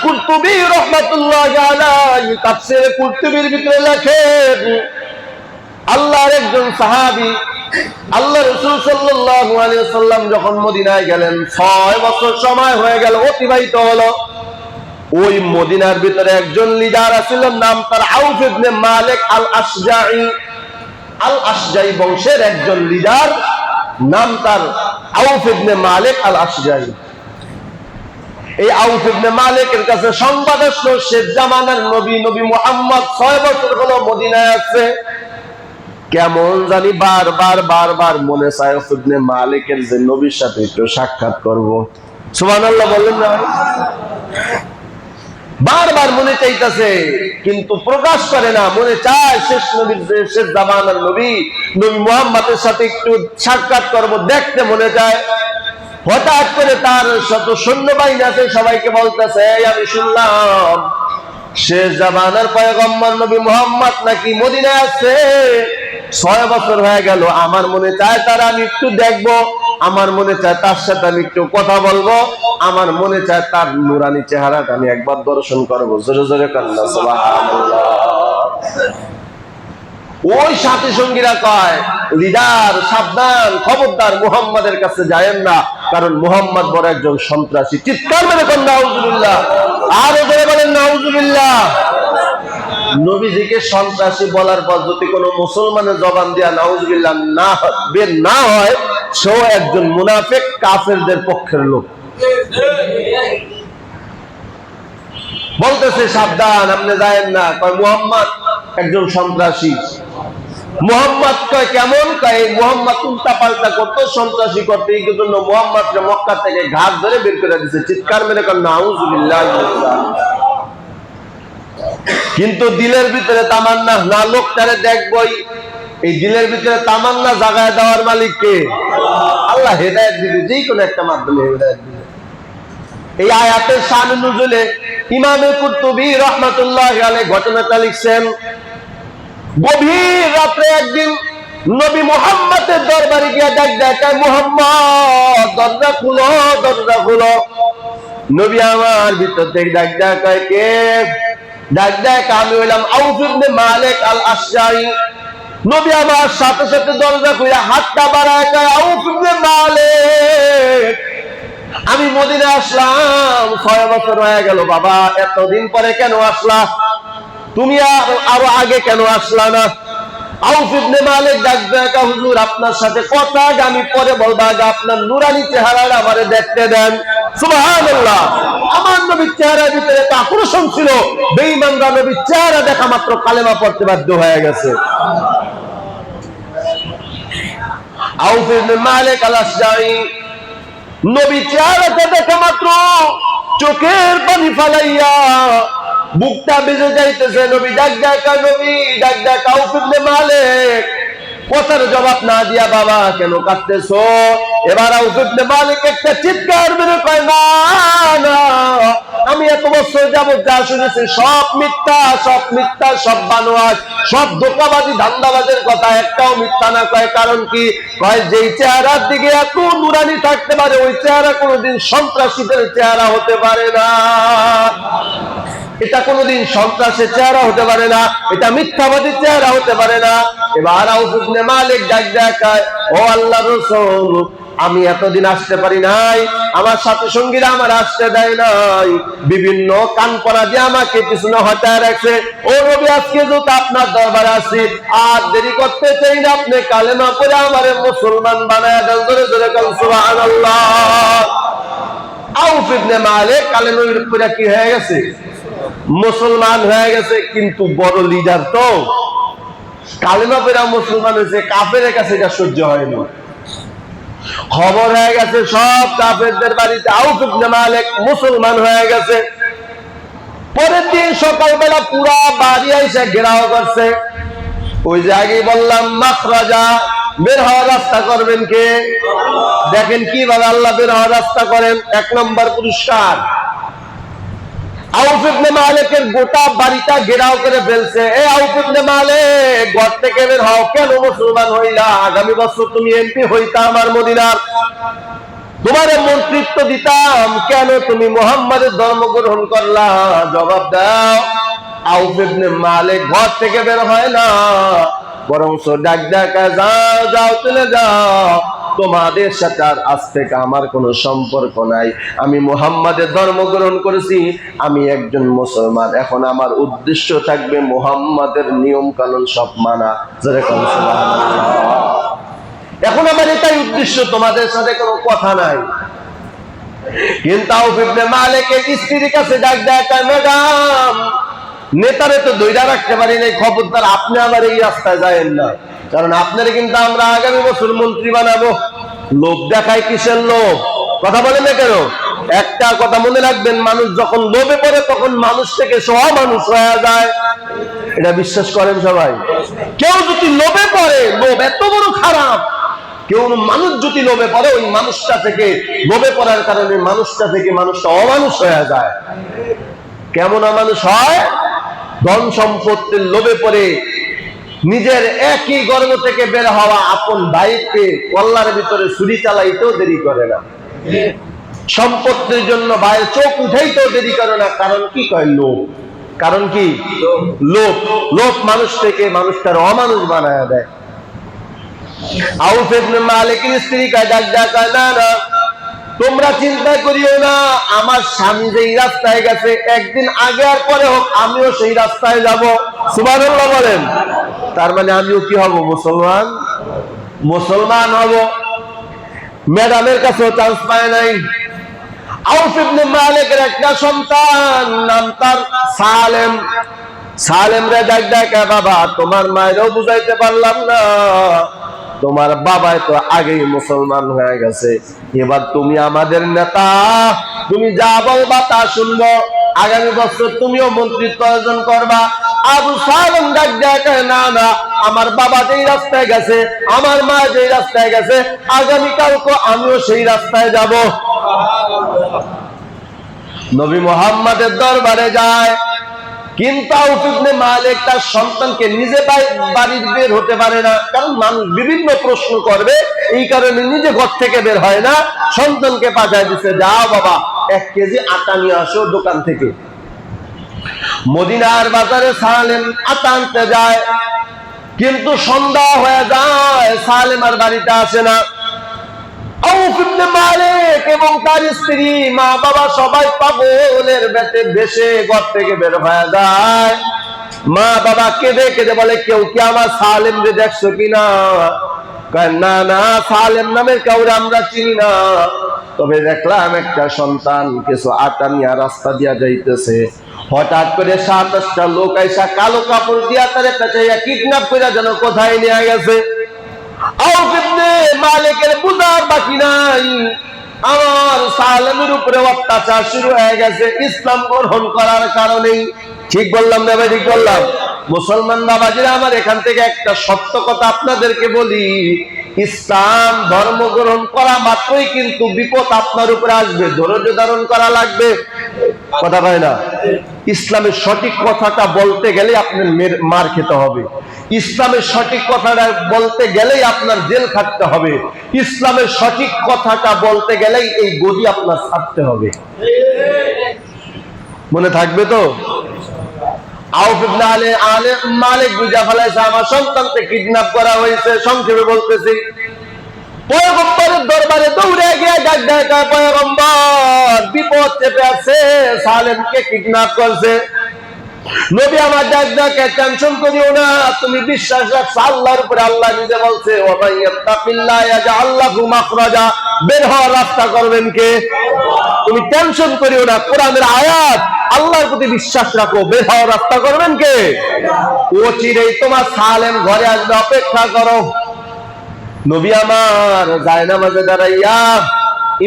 কুরতুবী রাহমাতুল্লাহি আলাইহি তাফসীরে কুরতুবীর ভিতরে লেখেন, আল্লাহর একজন সাহাবী আল্লাহ রাসূল সাল্লাল্লাহু আলাইহি ওয়াসাল্লাম যখন মদিনায় গেলেন, 6 বছর সময় হয়ে গেল, অতিবাহিত হলো। ওই মদিনার ভিতরে একজন লিডার ছিল, নাম তার আউফ ইবনে মালিক আল আশজাঈ। আল আশজাঈ বংশের একজন লিডার, নাম তার আউফ ইবনে মালিক আল আশজাঈ। এই আউফ ইবনে মালিকের কাছে সংবাদ আসলো, শেষ জামানার নবী মুহাম্মদ 6 বছর হলো মদিনায় আছে। কেমন জানি বারবার মনে চায় আউফ ইবনে মালিকের যে নবীর সাথে একটু সাক্ষাৎ করব। সুবহানাল্লাহ বললেন না? বারবার মনে চাইতেছে, কিন্তু প্রকাশ করে না। মনে চায় শেষ নবীর, শেষ জামানার নবী মুহাম্মদের সাথে একটু সাক্ষাৎ করব, দেখতে মনে চায়। হঠাৎ করে তার শত সৈন্যবাহিনী আছে, সবাইকে বলতেছে, আমি শুনলাম শেষ জামানার পয়গম্বর নবী মুহাম্মদ নাকি মদিনায় আছে। 6 বছর হয়ে গেল, আমার মনে চায় তার আমি একটু দেখবো, আমার মনে চায় তার সাথে আমি একটু কথা বলবো, আমার মনে চায় তার নুরানি চেহারাটা আমি একবার দর্শন করবো। জোরে জোরে কান্না সুবহানাল্লাহ। ওই সাথী সঙ্গীরা কয়, লিডার সাবধান, খবরদার মুহাম্মাদের কাছে যায়েন না, কারণ মুহাম্মদ বড় একজন সন্ত্রাসী। চিৎকার মেরে কোন নাউজুবিল্লাহ, আরো জোরে বলেন নাউজুবিল্লাহ। নবীজিকে সন্ত্রাসী বলার পর যদি কোনো মুসলমানের জবান দিয়া নাউজুবিল্লাহ না বের না হয়, সেও একজন মুনাফিক, কাফেরদের পক্ষের লোক। বলতেছে সাবধান, আপনি যায়েন না। কয় মুহাম্মদ একজন সন্ত্রাসী। মুহাম্মদ কয় কেমন? কয় মুহাম্মদ উল্টা পাল্টা করতো, সন্ত্রাসী করতো, এই জন্য মুহাম্মদকে মক্কা থেকে ঘাট ধরে বের করে দিয়েছে। চিৎকার মেরে কয় নাউজুবিল্লাহ। কিন্তু দিলের ভিতরে তামান্না, না লোকটারে দেখবই, এই দিলের ভিতরে তামান্না জাগায় দেওয়ার মালিক কে? আল্লাহ হেদায়েত দিবে, যে কোনো একটা মাধ্যমে হেদায়েত দিবে। এই আয়াতের শান নুজুলে ইমামে কুরতুবী রাহমাতুল্লাহি আলাইহি ঘটনাটা লিখছেন। গভীর রাতে একদিন নবী মুহাম্মদের দরবারে গিয়ে ডাক দেয়, মুহাম্মদ দরজা খুলো, দরজা খুলো। নবী আমার ভিতর থেকে ডাক দেয়, কয় কে? ডাক দেয়, আমি হইলাম আউফ ইবনে মালিক আল আশজাঈ। নবী আমার সাথে সাথে দরজা খুলে হাতটা বাড়ায়, কয় আউফ ইবনে মালিক, আমি মদিনা আসলাম, 6 বছর হয়ে গেল। বাবা এতদিন পরে কেন আসলা? তুমি আরো আগে কেন আসলা না? আউফ ইবনে মালিক ডাক দেয়, হুজুর আপনার সাথে কথা আমি পরে বলবো, আগে আপনার নুরানি চেহারাটা আমারে দেখতে দেন। সুবহানাল্লাহ। আমার নবীর চেহারার ভিতরে তো আকর্ষণ ছিল, বেঈমানরা নবীর চেহারা দেখা মাত্র কালেমা পড়তে বাধ্য হয়ে গেছে। আউফ ইবনে মালিক আল আশজাঈ নবী চেহারাটা দেখা মাত্র চোখের পানি ফালাইয়া বুকটা বেজে যাইতেছে। নবী ডাক ডাকা, নবী ডাক ডাকা, আউফ ইবনে মালিক কথার জবাব না দিয়া, বাবা কেন কাঁদতেছো? এবার আউফ ইবনে মালিক একটা চিৎকার মেরে কয়, না না, আমি এত বছর যাবত যা শুনেছি সব মিথ্যা, সব মিথ্যা, সব বানোয়াট, সব ধোঁকাবাজি ধান্দাবাজের কথা, একটাও মিথ্যা না। কয় কারণ কি? কয় যেই চেহারার দিকে এত নুরানি থাকতে পারে, ওই চেহারা কোনোদিন সন্ত্রাসীদের চেহারা হতে পারে না। এটা কোনোদিন সন্ত্রাসের চেহারা হতে পারে না, এটা মিথ্যাবাদীর চেহারা হতে পারে না। এবার আউফ ইবনে মালিক ডাক দেখায়, ও আল্লাহর রাসূল, আমি এতদিন আসতে পারি নাই, আমার সাথী সঙ্গীরা আমার আসতে দেয় নাই, বিভিন্ন কান পরা দিয়ে আমাকে পিছনে হটায় রাখছে। ও নবী, আজকে যেহেতু আপনার দরবারে আসি, আর দেরি করতে চাই না, আপনি কালেমা পড়ে আমারে মুসলমান বানায় দেন। জোরে জোরে বলেন সুবহানাল্লাহ। আউফ ইবনে মালিক কালেমা পড়ে কি হয়ে গেছে? মুসলমান হয়ে গেছে। কিন্তু বড় লিডার তো, কালেমা পড়ে মুসলমান হয়েছে, কাফেরের কাছে এটা সহ্য হয়নি। খবর হয়ে গেছে সব কাফেরদের বাড়িতে আউফ ইবনে মালিক মুসলমান হয়ে গেছে। পরের দিন সকালবেলা পুরা বাড়ি এসে ঘেরাও করছে। ওই যে আগেই বললাম, মাখরাজা, বের হওয়ার রাস্তা করবেন কে? দেখেন কিভাবে আল্লাহ বের হওয়ার রাস্তা করেন। 1 নম্বর পুরস্কার, আউফ ইবনে মালিকের গোটা বাড়িটা ঘেরাও করে ফেলছে। এই আউফ ইবনে মালিক, ঘর থেকে বের হও, কেন মুসলমান হইলা? আগামী বছর তুমি এমপি হইতা আমার মদিনার। তোমার মন্ত্রিত্ব দিতাম, কেন তুমি মুহাম্মাদের ধর্ম গ্রহণ করলা? জবাব দাও। আউফ ইবনে মালিক ঘর থেকে বের হয় না, বরং ডাক ডাকা, যাও যাও চলে যাও, তোমাদের সাথে আর আজ থেকে আমার কোনো সম্পর্ক নাই। আমি মুহাম্মাদের ধর্ম গ্রহণ করেছি, আমি একজন মুসলমান। এখন আমার উদ্দেশ্য থাকবে মুহাম্মাদের নিয়ম কানুন সব মানা। এখন আমার এটাই উদ্দেশ্য, তোমাদের সাথে কোনো কথা নাই। কিন্তু আউফ ইবনে মালিকের স্ত্রীর কাছে ডাক ডাকা, ম্যাডাম, নেতারে তো ধইরা রাখতে পারি নাই, খবরদার আপনি আবার এই রাস্তায় যায়েন না, কারণ আপনারে কিন্তু আমরা আগামী বছর মন্ত্রী বানাবো। লোভ দেখায় কিসের লোভ? কথা বলেন না কেন? একটা কথা মনে রাখবেন, মানুষ যখন লোভে পড়ে তখন মানুষ থেকে মানুষ হয়ে যায়। এটা বিশ্বাস করেন সবাই? কেউ যদি লোভে পড়ে, লোভ এত বড় খারাপ, কেউ মানুষ যদি লোভে পড়ে, ওই মানুষটা থেকে, লোভে পড়ার কারণে মানুষটা থেকে মানুষটা অমানুষ হয়ে যায়। কেমন অমানুষ হয়? ধন সম্পত্তির লোভে পড়ে নিজের একই গর্ভ থেকে বের হওয়া আপন ভাইকে কল্লার ভিতরে ছুরি চালাইতেও দেরি করে না, সম্পত্তির জন্য ভাইয়ের চোখ উঠাইতেও দেরি করে না। কারণ কি? কয় লোভ। কারণ কি? লোভ। লোভ মানুষ থেকে মানুষটার অমানুষ বানায় দেয়। আউফ ইবনে মালিকের স্ত্রী কয়, ডাক ডাকা, না না, তোমরা চিন্তা করিও না, আমার স্বামী যেই রাস্তায় গেছে, একদিন আগে আর পরে হোক আমিও সেই রাস্তায় যাব। সুবহানাল্লাহ বলেন। তার মানে আমিও কি হব? মুসলমান। মুসলমান হব। ম্যাডামের কাছেও চান্স পায় নাই। আউফ ইবনে মালিকের একটা সন্তান, নাম তার সালেম। সালেম রে ডাক ডাকা, বাবা, তোমার মায়েরও বুঝাইতে পারলাম না, তোমার বাবাই তো আগেই মুসলমান হয়ে গেছে, এবার তুমি আমাদের নেতা, তুমি যা বলবা তা শুনবো, আগামী বছর তুমিও মন্ত্রিত্ব অর্জন করবা। আবু সালেম ডাক ডাকা, না না, আমার বাবা যেই রাস্তায় গেছে, আমার মা যেই রাস্তায় গেছে, আগামীকালকে আমিও সেই রাস্তায় যাব। নবী মুহাম্মাদের দরবারে যায়, কিন্তু আউফ ইবনে মালিক তার সন্তানকে নিজে বাড়ির বের হতে পারে না, কারণ মানুষ বিভিন্ন প্রশ্ন করবে, এই কারণে নিজে ঘর থেকে বের হয় না। সন্তানকে পাঠায় দিছে, যাও বাবা 1 কেজি আটা নিয়ে আসো দোকান থেকে। মদিনার বাজারে সালেম আটা আনতে যায়, কিন্তু সন্ধ্যা হয়ে যায়, সালেম আর বাড়িতে আসে না। আউফ ইবনে মালিক এবং তার স্ত্রী, মা বাবা সবাই পাগলের বেতে ভেসে ঘর থেকে বের হয়ে যায়। মা বাবা কেঁদে কেঁদে বলে, কেউ কি আমার সালেম রে দেখছো কিনা? না না, সালেম নামের কাউরে আমরা চিনি না, তবে দেখলাম একটা সন্তান কিছু আটা নিয়ে রাস্তা দিয়া যাইতেছে, হঠাৎ করে 7-8টা লোক আইসা কালো কাপড় দিয়া তারে পেঁচাইয়া কিডন্যাপ করে যেন কোথায় নিয়ে গেছে। আউফ ইবনে মালিকের বুঝার বাকি নাই, আমার সালেমের উপরে অত্যাচার শুরু হয়ে গেছে ইসলাম গ্রহণ করার কারণেই। ঠিক বললাম না ভাই? ঠিক বললাম। মুসলমান বাবাজিরা আমার, এখান থেকে একটা সত্য কথা আপনাদেরকে বলি, ইসলাম ধর্ম গ্রহণ করা মাত্রই কিন্তু বিপদ আপনার উপরে আসবে, ধৈর্য ধারণ করা লাগবে। কথা হয় না? ইসলামের সঠিক কথাটা বলতে গেলে আপনার মার খেতে হবে, ইসলামের সঠিক কথাটা বলতে গেলেই আপনার জেল খাটতে হবে, ইসলামের সঠিক কথাটা বলতে গেলেই এই গদি আপনার ছাড়তে হবে। মনে থাকবে তো? আউফ ইবনে মালিক বুঝা ফেলাইছে আমার সন্তানকে কিডন্যাপ করা হয়েছে। সংক্ষেপে বলতেছি, পয়গম্বরের দরবারে দৌড়ে গিয়ে ডাক ডাকা, পয়গম্বর, বিপদ চেপে আছে, সালেমকে কিডন্যাপ করছে। নবী আমার ডাক ডাকে, টেনশন করিও না, তুমি বিশ্বাস রাখছো আল্লাহর উপরে। আল্লাহ নিজে বলছে, ওয়া মান ইয়াত্তাকিল্লাহ ইয়াজআল লাহু মাখরাজা, বের হওয়ার রাস্তা করবেন কে? তুমি টেনশন করিও না, কোরআনের আয়াত, আল্লাহর প্রতি বিশ্বাস রাখো, বের হওয়ার রাস্তা করবেন কে? ও চিরেই তোমার সালেম ঘরে আসবে, অপেক্ষা করো। নবী আমার জায়নামাজে দাঁড়াইয়া,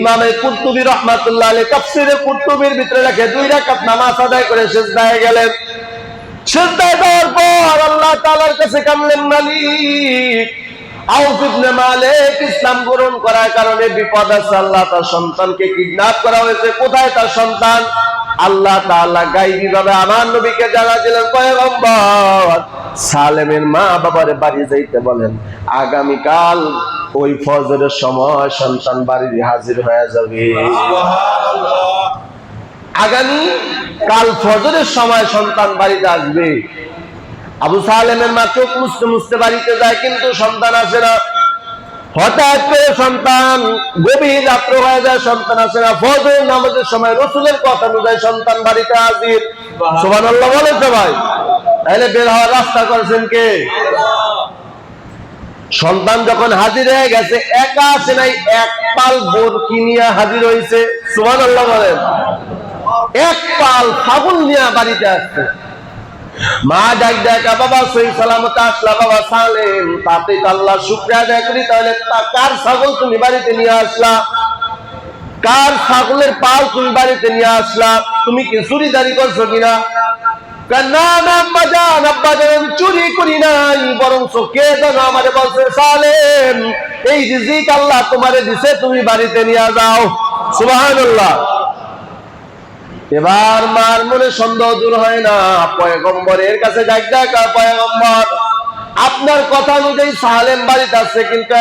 ইমামে কুরতুবী রাহমাতুল্লাহ আলাইহি তাফসীরে কুরতুবীর ভিতরে লেখে, 2 রাকাত নামাজ আদায় করে সিজদায় গেলেন। সিজদায় যাওয়ার পর আল্লাহ তাআলার কাছে কাঁদলেন, মালিক, আউফ ইবনে মালিক ইসলাম গ্রহণ করার কারণে বিপদ আছে, আল্লাহ তার সন্তানকে কিডন্যাপ করা হয়েছে, কোথায় তার সন্তান? আল্লাহ তাআলা গায়বী ভাবে আমার নবীকে জানা দিলেন, পয়গম্বর সালেমের মা বাবার বাড়ি যাইতে বলেন, আগামীকাল ওই ফজরের সময় সন্তান বাড়ির হাজির হয়ে যাবে। আগামী কাল ফজরের সময় সন্তান বাড়িতে আসবে। আবু সালেমের মা চোখ মুছতে মুছতে বাড়িতে যায়, কিন্তু সন্তান আসে না। হঠাৎ করে সন্তান, গভীর রাত্র হয়ে যায়, সন্তান আসে না। ফজর নামাজের সময় রাসূলের কথা অনুযায়ী সন্তান বাড়িতে হাজির। সুবহানাল্লাহ বলেন সবাই। তাহলে বের হওয়ার রাস্তা করেছেন কে? সন্তান যখন হাজির হয়ে গেছে, একা আসে নাই, এক পাল বরকি নিয়ে হাজির হয়েছে। সুবহানাল্লাহ বলেন। এক পাল ছাগল নিয়ে বাড়িতে আসছে। মা ডাক দেখা, বাবা সহি সালামতে আসলা বাবা সালেম, তাতে আল্লাহ শুকরিয়া আদায় করি। তাহলে কার ছাগল তুমি বাড়িতে নিয়ে আসলা? কার ছাগলের পাল তুমি বাড়িতে নিয়ে আসলা? তুমি কি চুরিদারি করছো কিনা? না না আব্বা জান, আব্বা জান চুরি করি নাই, বরং কে যেন আমারে বলছে, সালেম এই রিজিক আল্লাহ তোমারে দিছে, তুমি বাড়িতে নিয়ে যাও। সুবহানাল্লাহ। এবার মার মনে সন্দেহ দূর হয় না। পয়গম্বরের কাছে ডাক দেখা, পয়গম্বর আপনার কথা অনুযায়ী সালেম বাড়িতে আসছে, কিন্তু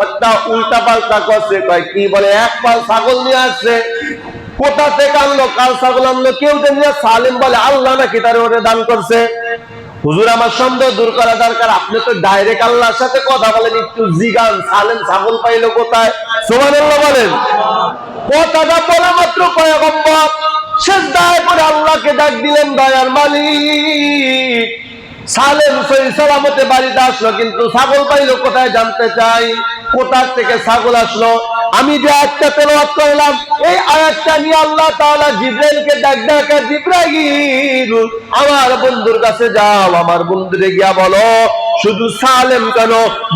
একটা উল্টা পাল্টা করছে। কয় কি? বলে এক পাল ছাগল নিয়ে আসছে। কোথা থেকে আনলো? কাল ছাগল আনলো, কেউ নিয়ে। সালেম বলে আল্লাহ নাকি তার ওরে দান করছে। হুজুর আমার সন্দেহ দূর করা দরকার, আপনি তো ডাইরেক্ট আল্লাহর সাথে কথা বলেন, একটু জিগান সালেম ছাগল পাইলো কোথায়? সুবহানাল্লাহ বলেন। কথাটা বলা মাত্র পয়গম্বর সিজদায় পড়ে আল্লাহকে ডাক দিলেন, দয়ার মালিক সালেম সহি সালামতে বাড়িতে আসলো, কিন্তু ছাগল পাইলো কোথায় জানতে চাই। কোথা থেকে ছাগল আসলো? আমি যে আয়াতটা তেলাওয়াত করলাম, এই আয়াতটা নিয়ে আল্লাহ তাআলা জিবরাইলকে ডাক ডাকা, জিবরাইল আমার বন্ধুর কাছে যাও, আমার বন্ধুরে গিয়া বলো শুধু সালেম কেন,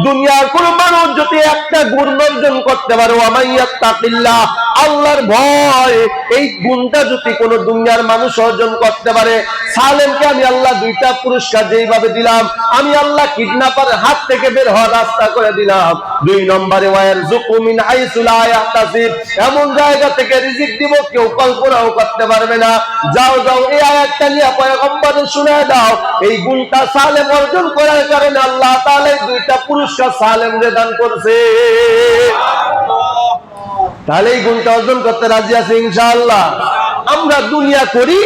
দুনিয়ার কোন মানুষ যদি একটা গুণ অর্জন করতে পারো, আমাইয়াত্তাকিল্লাহ আল্লাহর ভয়, এই গুণটা যদি কোন দুনিয়ার মানুষ অর্জন করতে পারে, সালেমকে আমি আল্লাহ দুইটা পুরস্কার যেইভাবে দিলাম, আমি আল্লাহ কিডন্যাপার হাত থেকে বের হওয়ার রাস্তা করে দিলাম। দুই নম্বরে ওয়ারযুকু মিন হাইসু লা ইয়াহতাসিব, এমন জায়গা থেকে রিজিক দিব কেউ কল্পনাও করতে পারবে না। যাও যাও এই আয়াতটা নিয়ে পয়গম্বরকে শুনায় দাও, এই গুণটা সালেম অর্জন করার কারণে আল্লাহ তাআলা দুইটা পুরস্কার সালেমকে দান করছে। তাহলে এই গুণটা অর্জন করতে রাজি আছে ইনশাআল্লাহ। আমরা দুনিয়া করি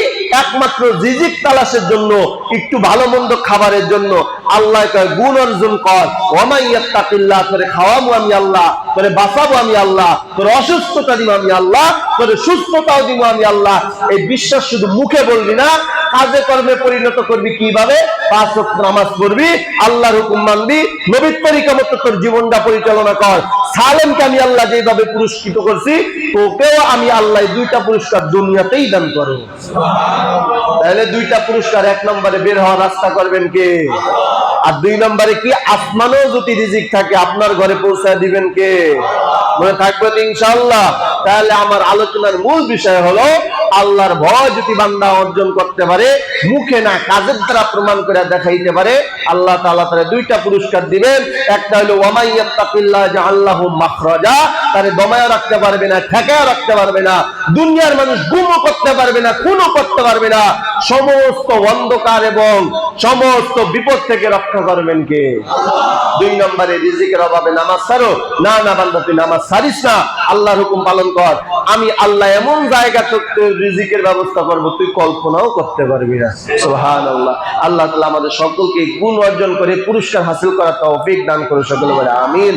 একমাত্র রিজিক তালাশের জন্য, একটু ভালো মন্দ খাবারের জন্য। আল্লাহ কয় গুণ অর্জন কর, ওয়ামাইয়াত্তাকিল্লাহ, তোরে খাওয়াবো আমি আল্লাহ, তোরে বাঁচাবো আমি আল্লাহ, তোর অসুস্থতা দিব আমি আল্লাহ, তোরে সুস্থতাও দিব আমি আল্লাহ। এই বিশ্বাস শুধু মুখে বলবি না, কাজে কর্মে পরিণত করবি। কিভাবে? 5 ওয়াক্ত নামাজ পড়বি, আল্লাহর হুকুম মানবি, নবীর তরিকা মতো তোর জীবনটা পরিচালনা কর। সালেমকে আমি আল্লাহ যেভাবে পুরস্কৃত করছি, তোকেও আমি আল্লাহ দুইটা পুরস্কার দুনিয়াতেই দান করো। তাহলে দুইটা পুরস্কার, এক নম্বরে বের হওয়ার রাস্তা করবেন কে? আর দুই নম্বরে কি? আসমানেও যদি রিজিক থাকে আপনার ঘরে পৌঁছায় দিবেন কে? মনে থাকবে তো ইনশাআল্লাহ। তাহলে আমার আলোচনার মূল বিষয় হলো, আল্লাহর ভয় যদি বান্দা অর্জন করতে পারে, মুখে না কাজের দ্বারা প্রমাণ করে দেখাইতে পারে, আল্লাহ তাআলা তারে দুইটা পুরস্কার দিবেন। একটা হলো ওয়ামাইয়াত্তাকিল্লাহ জাআল্লাহু মাখরাজা, তারে দমায় রাখতে পারবে না, ঠেকায় রাখতে পারবে না, দুনিয়ার মানুষ গুমও করতে পারবে না, খুনও করতে পারবে না, সমস্ত অন্ধকার এবং সমস্ত বিপদ থেকে রক্ষা করবেন কে? দুই নম্বরে রিজিকের অভাবে নামাজ ছাড়ো না, না বান্দা তুই নামাজ ছাড়িস না, আল্লাহর হুকুম পালন কর, আমি আল্লাহ এমন জায়গা তোকে রিজিকের ব্যবস্থা করব তুই কল্পনাও করতে পারবি না। সুবহানাল্লাহ। আল্লাহ তাআলা আমাদের সকলকে গুণ অর্জন করে পুরস্কার হাসিল করার তৌফিক দান করে সকলে বলে আমিন।